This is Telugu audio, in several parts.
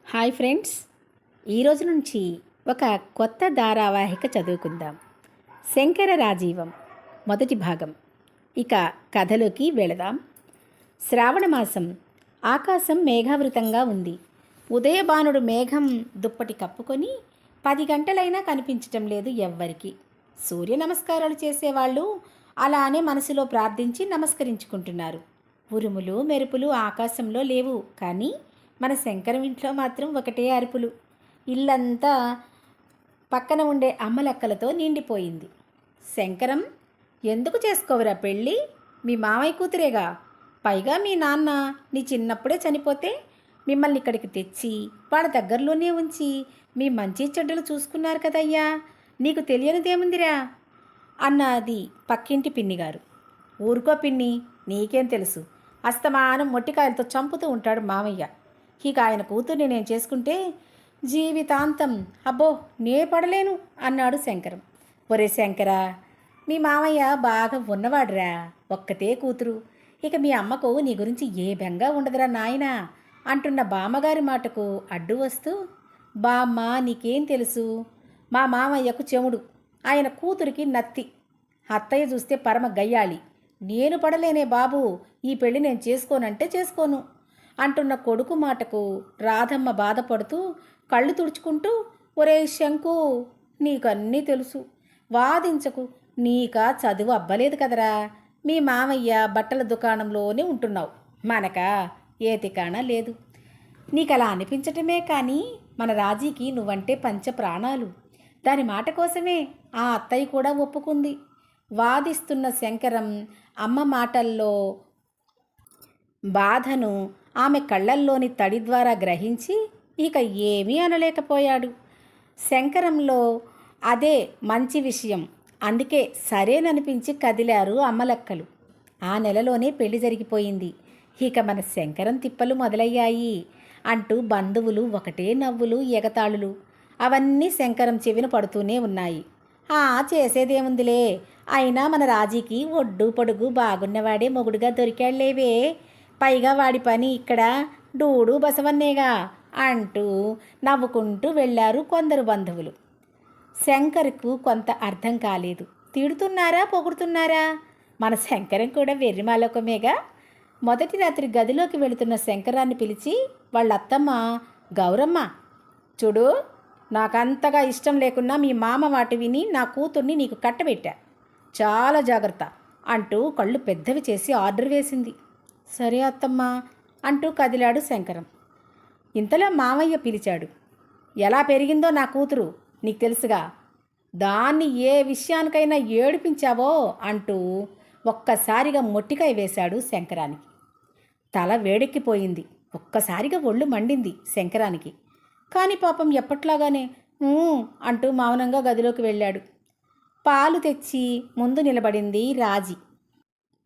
హాయ్ ఫ్రెండ్స్, ఈరోజు నుంచి ఒక కొత్త ధారావాహిక చదువుకుందాం. శంకర రాజీవం మొదటి భాగం. ఇక కథలోకి వెళదాం. శ్రావణ మాసం. ఆకాశం మేఘావృతంగా ఉంది. ఉదయభానుడు మేఘం దుప్పటి కప్పుకొని 10 గంటలైనా కనిపించటం లేదు ఎవ్వరికి. సూర్య నమస్కారాలు చేసేవాళ్ళు అలానే మనసులో ప్రార్థించి నమస్కరించుకుంటున్నారు. ఉరుములు మెరుపులు ఆకాశంలో లేవు, కానీ మన శంకరం ఇంట్లో మాత్రం ఒకటే అరుపులు. ఇల్లంతా పక్కన ఉండే అమ్మలక్కలతో నిండిపోయింది. శంకరం, ఎందుకు చేసుకోవరా పెళ్ళి? మీ మామయ్య కూతురేగా. పైగా మీ నాన్న నీ చిన్నప్పుడే చనిపోతే మిమ్మల్ని ఇక్కడికి తెచ్చి వాళ్ళ దగ్గరలోనే ఉంచి మీ మంచి చెడ్డలు చూసుకున్నారు కదయ్యా. నీకు తెలియనిదేముందిరా అన్నది పక్కింటి పిన్నిగారు. ఊరుకో పిన్ని, నీకేం తెలుసు? అస్తమానం మొట్టికాయలతో చంపుతూ ఉంటాడు మామయ్య. ఇక ఆయన కూతుర్ని నేను చేసుకుంటే జీవితాంతం అబ్బో నే పడలేను అన్నాడు శంకరం. ఒరే శంకరా, మీ మామయ్య బాగా ఉన్నవాడురా, ఒక్కతే కూతురు. ఇక మీ అమ్మకు నీ గురించి ఏ బెంగా ఉండదురా నాయనా అంటున్న బామ్మగారి మాటకు అడ్డు వస్తూ, బామ్మ నీకేం తెలుసు? మా మామయ్యకు చెముడు, ఆయన కూతురికి నత్తి. అత్తయ్య చూస్తే పరమ గయ్యాళి. నేను పడలేనే బాబు, ఈ పెళ్ళి నేను చేసుకోనంటే చేసుకోను అంటున్న కొడుకు మాటకు రాధమ్మ బాధపడుతూ కళ్ళు తుడుచుకుంటూ, ఒరే శంకు, నీకన్నీ తెలుసు, వాదించకు. నీకా చదువు అబ్బలేదు కదరా. మీ మామయ్య బట్టల దుకాణంలోనే ఉంటున్నావు, మనకా ఏ తికాణా లేదు. నీకలా అనిపించటమే కానీ మన రాజీకి నువ్వంటే పంచ ప్రాణాలు. దాని మాట కోసమే ఆ అత్తయ్య కూడా ఒప్పుకుంది. వాదిస్తున్న శంకరం అమ్మ మాటల్లో బాధను ఆమె కళ్ళల్లోని తడి ద్వారా గ్రహించి ఇక ఏమీ అనలేకపోయాడు. శంకరంలో అదే మంచి విషయం. అందుకే సరేననిపించి కదిలారు అమ్మలక్కలు. ఆ నెలలోనే పెళ్లి జరిగిపోయింది. ఇక మన శంకరం తిప్పలు మొదలయ్యాయి అంటూ బంధువులు ఒకటే నవ్వులు ఎగతాళులు. అవన్నీ శంకరం చెవిన పడుతూనే ఉన్నాయి. చేసేదేముందిలే, అయినా మన రాజీకి ఒడ్డు పొడుగు బాగున్నవాడే మొగుడుగా దొరికాడులేవే. పైగా వాడి పని ఇక్కడ డూడు బసవన్నేగా అంటూ నవ్వుకుంటూ వెళ్ళారు కొందరు బంధువులు. శంకర్కు కొంత అర్థం కాలేదు. తిడుతున్నారా పొగుడుతున్నారా? మన శంకరం కూడా వెర్రిమాలోకమేగా. మొదటి రాత్రి గదిలోకి వెళుతున్న శంకరాన్ని పిలిచి వాళ్ళ అత్తమ్మ గౌరమ్మ, చూడు, నాకంతగా ఇష్టం లేకున్నా మీ మామ మాట విని నా కూతుర్ని నీకు కట్టబెట్టా, చాలా జాగ్రత్త అంటూ కళ్ళు పెద్దవి చేసి ఆర్డర్ వేసింది. సరే అత్తమ్మా అంటూ కదిలాడు శంకరం. ఇంతలో మామయ్య పిలిచాడు. ఎలా పెరిగిందో నా కూతురు నీకు తెలుసుగా, దాన్ని ఏ విషయానికైనా ఏడిపించావో అంటూ ఒక్కసారిగా మొట్టికాయ వేశాడు శంకరానికి. తల వేడెక్కిపోయింది. ఒక్కసారిగా ఒళ్ళు మండింది శంకరానికి. కానీ పాపం ఎప్పట్లాగానే అంటూ మౌనంగా గదిలోకి వెళ్ళాడు. పాలు తెచ్చి ముందు నిలబడింది రాజీ.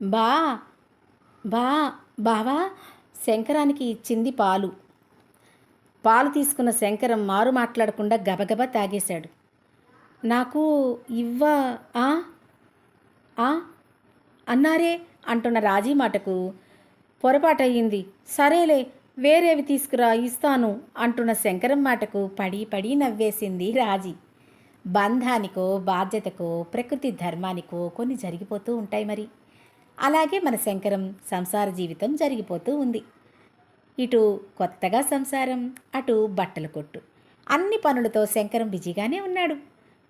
బా బా బావా శంకరానికి ఇచ్చింది పాలు. పాలు తీసుకున్న శంకరం మారు మాట్లాడకుండా గబగబా తాగేశాడు. నాకు ఇవ్వా అన్నారే అంటున్న రాజీ మాటకు పొరపాటయ్యింది. సరేలే, వేరేవి తీసుకురా ఇస్తాను అంటున్న శంకరం మాటకు పడి పడి నవ్వేసింది రాజీ. బంధానికో బాధ్యతకో ప్రకృతి ధర్మానికో కొన్ని జరిగిపోతూ ఉంటాయి మరి. అలాగే మన శంకరం సంసార జీవితం జరిగిపోతూ ఉంది. ఇటు కొత్తగా సంసారం, అటు బట్టల కొట్టు, అన్ని పనులతో శంకరం బిజీగానే ఉన్నాడు.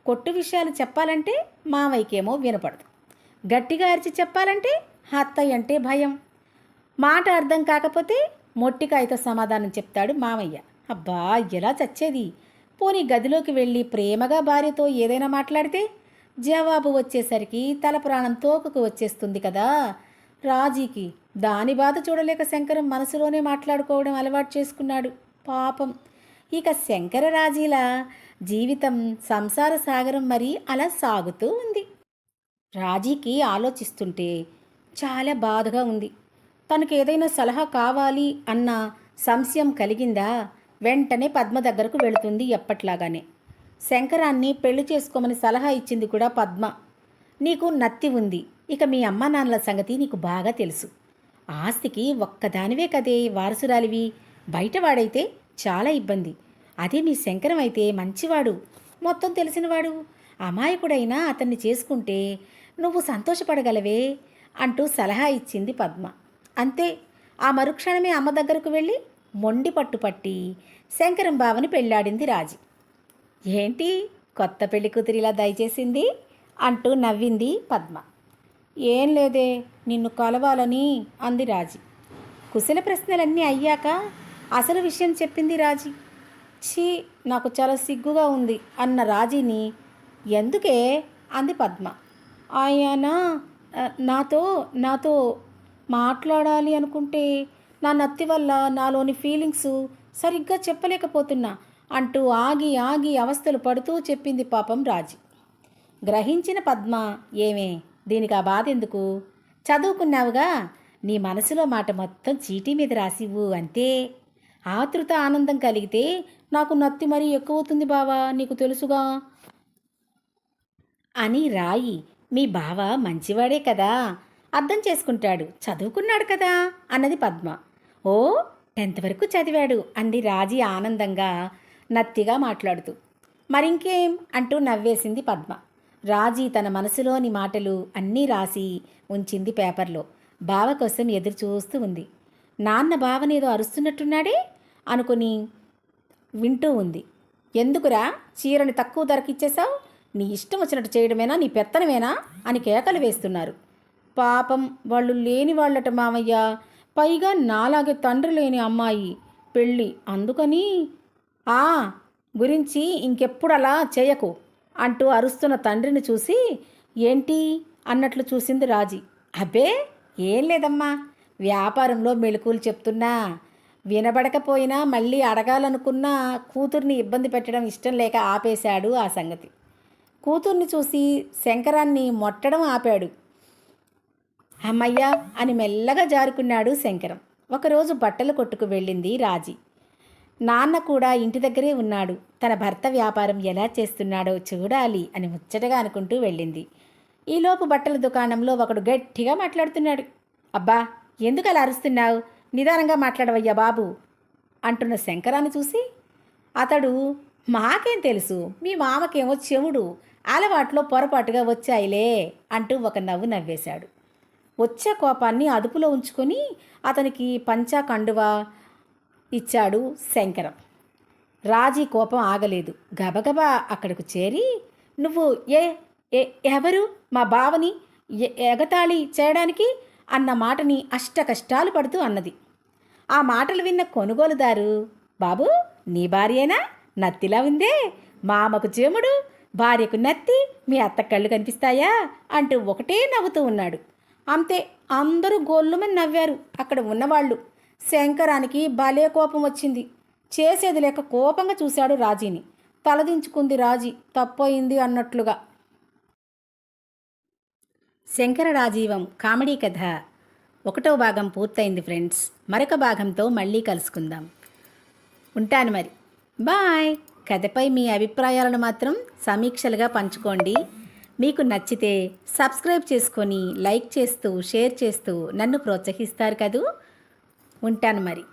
కొట్టు విషయాలు చెప్పాలంటే మావయ్యకేమో వినపడదు. గట్టిగా అరిచి చెప్పాలంటే అత్తయ్య అంటే భయం. మాట అర్థం కాకపోతే మొట్టికాయతో సమాధానం చెప్తాడు మామయ్య. అబ్బా, ఎలా చచ్చేది. పోనీ గదిలోకి వెళ్ళి ప్రేమగా భార్యతో ఏదైనా మాట్లాడితే జవాబు వచ్చేసరికి తల ప్రాణం తోకకు వచ్చేస్తుంది కదా రాజీకి. దాని బాధ చూడలేక శంకరం మనసులోనే మాట్లాడుకోవడం అలవాటు చేసుకున్నాడు పాపం. ఇక శంకర రాజీల జీవితం సంసార సాగరం మరి అలా సాగుతూ ఉంది. రాజీకి ఆలోచిస్తుంటే చాలా బాధగా ఉంది. తనకు ఏదైనా సలహా కావాలి అన్న సంశయం కలిగిందా వెంటనే పద్మ దగ్గరకు వెళుతుంది ఎప్పట్లాగానే. శంకరాన్ని పెళ్లి చేసుకోమని సలహా ఇచ్చింది కూడా పద్మ. నీకు నత్తి ఉంది, ఇక మీ అమ్మా నాన్నల సంగతి నీకు బాగా తెలుసు. ఆస్తికి ఒక్కదానివే కదే వారసురాలివి. బయటవాడైతే చాలా ఇబ్బంది. అదే మీ శంకరం అయితే మంచివాడు, మొత్తం తెలిసినవాడు, అమాయకుడైనా అతన్ని చేసుకుంటే నువ్వు సంతోషపడగలవే అంటూ సలహా ఇచ్చింది పద్మ. అంతే, ఆ మరుక్షణమే అమ్మ దగ్గరకు వెళ్ళి మొండి పట్టుపట్టి శంకరం బావని పెళ్ళాడింది రాజీ. ఏంటి కొత్త పెళ్లి కూతురిలా దయచేసింది అంటూ నవ్వింది పద్మ. ఏం లేదే, నిన్ను కలవాలని అంది రాజీ. కుశల ప్రశ్నలన్నీ అయ్యాక అసలు విషయం చెప్పింది రాజీ. ఛీ, నాకు చాలా సిగ్గుగా ఉంది అన్న రాజీని ఎందుకే అంది పద్మ. ఆయన నాతో నాతో మాట్లాడాలి అనుకుంటే నా నత్తి వల్ల నాలోని ఫీలింగ్స్ సరిగ్గా చెప్పలేకపోతున్నా అంటూ ఆగి ఆగి అవస్థలు పడుతూ చెప్పింది పాపం రాజీ. గ్రహించిన పద్మ, ఏమే దీనికి ఆ బాధ ఎందుకు, చదువుకున్నావుగా, నీ మనసులో మాట మొత్తం చీటీ మీద రాసివ్వు అంతే. ఆతృత ఆనందం కలిగితే నాకు నత్తి మరీ ఎక్కువవుతుంది బావా, నీకు తెలుసుగా అని రాయి. మీ బావ మంచివాడే కదా, అర్థం చేసుకుంటాడు, చదువుకున్నాడు కదా అన్నది పద్మ. ఓ 10th వరకు చదివాడు అంది రాజీ ఆనందంగా నత్తిగా మాట్లాడుతూ. మరింకేం అంటూ నవ్వేసింది పద్మ. రాజీ తన మనసులోని మాటలు అన్నీ రాసి ఉంచింది పేపర్లో. బావ కోసం ఎదురు చూస్తూ ఉంది. నాన్న బావనేదో అరుస్తున్నట్టున్నాడే అనుకుని వింటూ ఉంది. ఎందుకురా చీరని తక్కువ ధరకిచ్చేశావు, నీ ఇష్టం వచ్చినట్టు చేయడమేనా, నీ పెత్తనమేనా అని కేకలు వేస్తున్నారు. పాపం వాళ్ళు లేని వాళ్ళట మామయ్య, పైగా నాలాగే తండ్రి లేని అమ్మాయి పెళ్ళి, అందుకని ఆ గురించి ఇంకెప్పుడు అలా చేయకు అంటూ అరుస్తున్న తండ్రిని చూసి ఏంటి అన్నట్లు చూసింది రాజీ. అబ్బే ఏం లేదమ్మా, వ్యాపారంలో మెళకువలు చెప్తున్నా, వినబడకపోయినా మళ్ళీ అడగాలనుకున్నా కూతుర్ని ఇబ్బంది పెట్టడం ఇష్టం లేక ఆపేశాడు ఆ సంగతి. కూతుర్ని చూసి శంకరాన్ని మొట్టడం ఆపాడు. అమ్మయ్య అని మెల్లగా జారుకున్నాడు శంకరం. ఒకరోజు బట్టలు కొట్టుకు వెళ్ళింది రాజీ. నాన్న కూడా ఇంటి దగ్గరే ఉన్నాడు. తన భర్త వ్యాపారం ఎలా చేస్తున్నాడో చూడాలి అని ముచ్చటగా అనుకుంటూ వెళ్ళింది. ఈలోపు బట్టల దుకాణంలో ఒకడు గట్టిగా మాట్లాడుతున్నాడు. అబ్బా ఎందుకు అలా అరుస్తున్నావు, నిదానంగా మాట్లాడవయ్యా బాబు అంటున్న శంకరాన్ని చూసి అతడు మాకేం తెలుసు, మీ మామకేమో చెవుడు, అలవాట్లో పొరపాటుగా వచ్చాయిలే అంటూ ఒక నవ్వు నవ్వేశాడు. వచ్చే కోపాన్ని అదుపులో ఉంచుకొని అతనికి పంచా కండువా ఇచ్చాడు శంకరం. రాజీ కోపం ఆగలేదు. గబగబా అక్కడకు చేరి నువ్వు ఎవరు మా బావని ఎగతాళి చేయడానికి అన్న మాటని అష్టకష్టాలు పడుతూ అన్నది. ఆ మాటలు విన్న కొనుగోలుదారు, బాబు నీ భార్యేనా, నత్తిలా ఉందే, మామకు చెముడు, భార్యకు నత్తి, మీ అత్త కళ్ళు కనిపిస్తాయా అంటూ ఒకటే నవ్వుతూ ఉన్నాడు. అంతే, అందరూ గొల్లుమని నవ్వారు అక్కడ ఉన్నవాళ్ళు. శంకరానికి భలే కోపం వచ్చింది. చేసేది లేక కోపంగా చూశాడు రాజీని. తలదించుకుంది రాజీ, తప్పయింది అన్నట్లుగా. శంకర రాజీవం కామెడీ కథ 1వ భాగం పూర్తయింది ఫ్రెండ్స్. మరొక భాగంతో మళ్ళీ కలుసుకుందాం. ఉంటాను మరి, బాయ్. కథపై మీ అభిప్రాయాలను మాత్రం సమీక్షలుగా పంచుకోండి. మీకు నచ్చితే సబ్స్క్రైబ్ చేసుకొని లైక్ చేస్తూ షేర్ చేస్తూ నన్ను ప్రోత్సహిస్తారు కదూ. ఉంటాను మరి.